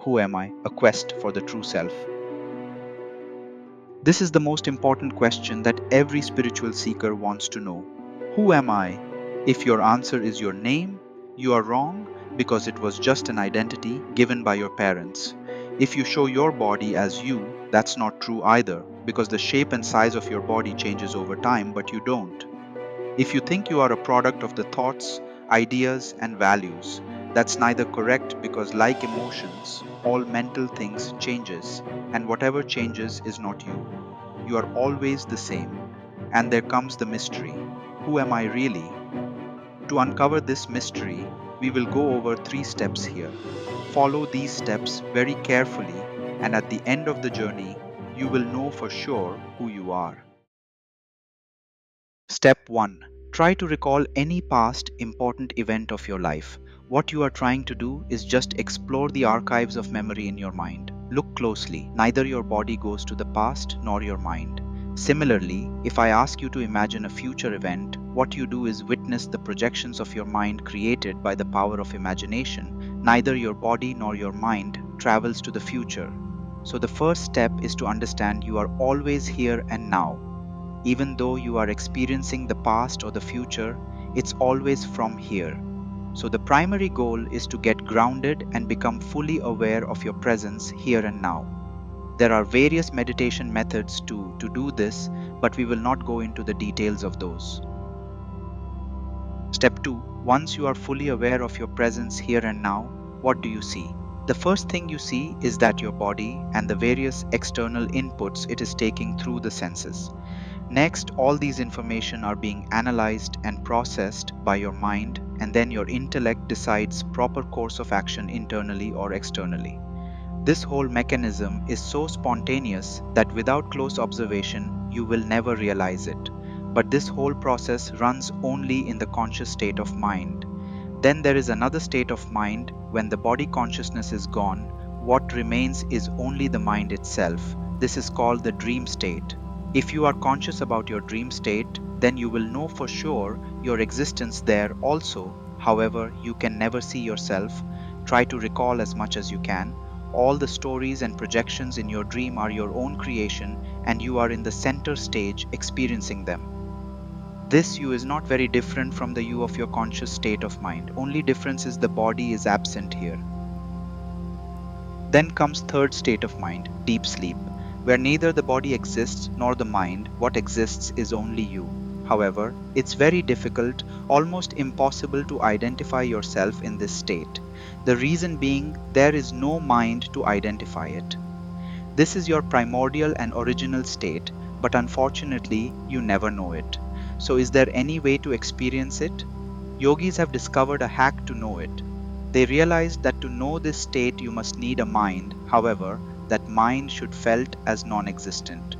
Who am I? A quest for the true self. This is the most important question that every spiritual seeker wants to know. Who am I? If your answer is your name, you are wrong because it was just an identity given by your parents. If you show your body as you, that's not true either because the shape and size of your body changes over time, but you don't. If you think you are a product of the thoughts, ideas, and values, that's neither correct because like emotions, all mental things changes, and whatever changes is not you. You are always the same. And there comes the mystery. Who am I really? To uncover this mystery, we will go over 3 steps here. Follow these steps very carefully, and at the end of the journey, you will know for sure who you are. Step 1. Try to recall any past important event of your life. What you are trying to do is just explore the archives of memory in your mind. Look closely. Neither your body goes to the past nor your mind. Similarly, if I ask you to imagine a future event, what you do is witness the projections of your mind created by the power of imagination. Neither your body nor your mind travels to the future. So the first step is to understand you are always here and now. Even though you are experiencing the past or the future, it's always from here. So the primary goal is to get grounded and become fully aware of your presence here and now. There are various meditation methods to do this, but we will not go into the details of those. Step 2. Once you are fully aware of your presence here and now, what do you see? The first thing you see is that your body and the various external inputs it is taking through the senses. Next, all these information are being analyzed and processed by your mind, and then your intellect decides proper course of action internally or externally. This whole mechanism is so spontaneous that without close observation, you will never realize it. But this whole process runs only in the conscious state of mind. Then there is another state of mind when the body consciousness is gone. What remains is only the mind itself. This is called the dream state. If you are conscious about your dream state, then you will know for sure your existence there also. However, you can never see yourself. Try to recall as much as you can. All the stories and projections in your dream are your own creation, and you are in the center stage experiencing them. This you is not very different from the you of your conscious state of mind. Only difference is the body is absent here. Then comes third state of mind, deep sleep, where neither the body exists nor the mind. What exists is only you. However, it's very difficult, almost impossible to identify yourself in this state. The reason being there is no mind to identify it. This is your primordial and original state, but unfortunately, you never know it. So, is there any way to experience it? Yogis have discovered a hack to know it. They realized that to know this state, you must need a mind. However, that mind should felt as non-existent.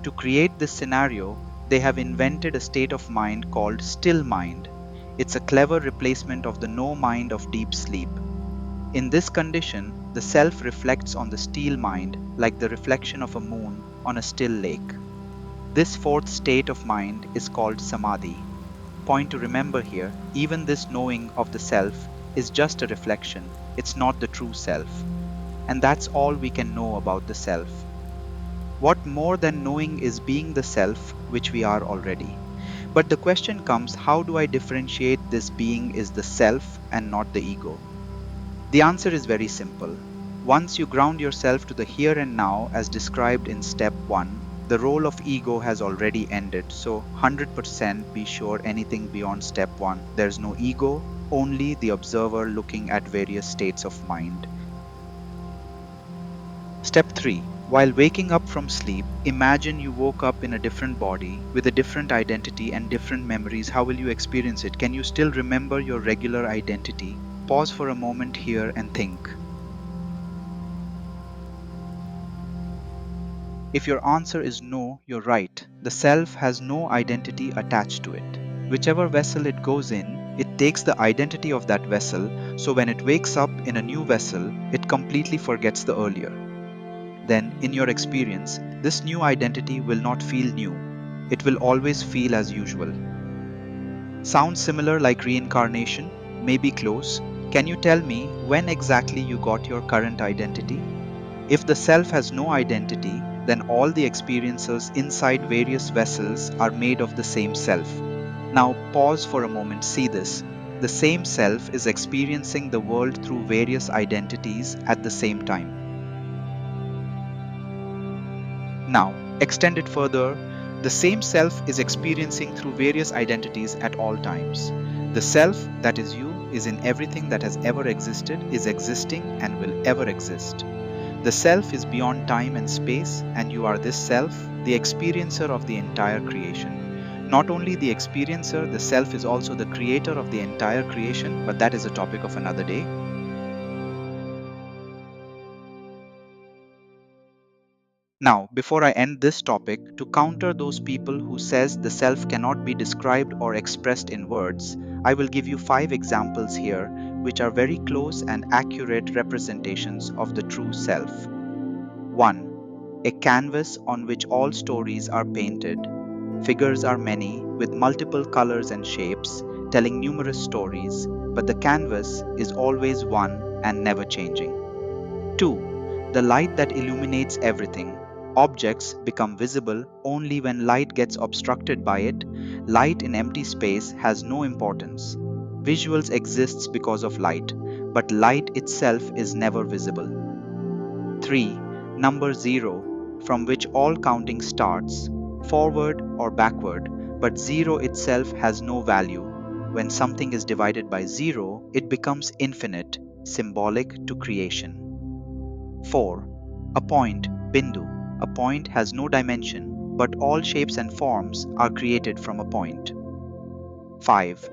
To create this scenario, they have invented a state of mind called still mind. It's a clever replacement of the no mind of deep sleep. In this condition, the self reflects on the still mind like the reflection of a moon on a still lake. This fourth state of mind is called Samadhi. Point to remember here, even this knowing of the self is just a reflection, it's not the true self. And that's all we can know about the self. What more than knowing is being the self, which we are already. But the question comes, how do I differentiate this being is the self and not the ego? The answer is very simple. Once you ground yourself to the here and now as described in step 1, the role of ego has already ended. So 100% be sure anything beyond step 1. There's no ego, only the observer looking at various states of mind. Step 3. While waking up from sleep, imagine you woke up in a different body with a different identity and different memories. How will you experience it? Can you still remember your regular identity? Pause for a moment here and think. If your answer is no, you're right. The self has no identity attached to it. Whichever vessel it goes in, it takes the identity of that vessel, so when it wakes up in a new vessel, it completely forgets the earlier. Then, in your experience, this new identity will not feel new. It will always feel as usual. Sounds similar like reincarnation? Maybe close. Can you tell me when exactly you got your current identity? If the self has no identity, then all the experiences inside various vessels are made of the same self. Now, pause for a moment, see this. The same self is experiencing the world through various identities at the same time. Now, extend it further. The same self is experiencing through various identities at all times. The self, that is you, is in everything that has ever existed, is existing, and will ever exist. The self is beyond time and space, and you are this self, the experiencer of the entire creation. Not only the experiencer, the self is also the creator of the entire creation, but that is a topic of another day. Now, before I end this topic, to counter those people who says the self cannot be described or expressed in words, I will give you 5 examples here which are very close and accurate representations of the true self. 1. A canvas on which all stories are painted. Figures are many, with multiple colors and shapes, telling numerous stories, but the canvas is always one and never changing. 2. The light that illuminates everything. Objects become visible only when light gets obstructed by it. Light in empty space has no importance. Visuals exists because of light, but light itself is never visible. 3. Number 0, from which all counting starts, forward or backward, but 0 itself has no value. When something is divided by 0, it becomes infinite, symbolic to creation. 4. A point, bindu. A point has no dimension, but all shapes and forms are created from a point. 5.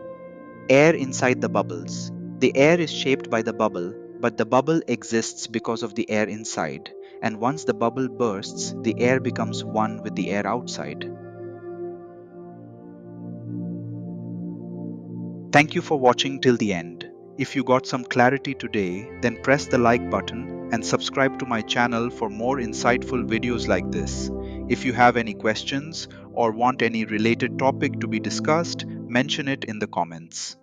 Air inside the bubbles. The air is shaped by the bubble, but the bubble exists because of the air inside, and once the bubble bursts, the air becomes one with the air outside. Thank you for watching till the end. If you got some clarity today, then press the like button and subscribe to my channel for more insightful videos like this. If you have any questions or want any related topic to be discussed, mention it in the comments.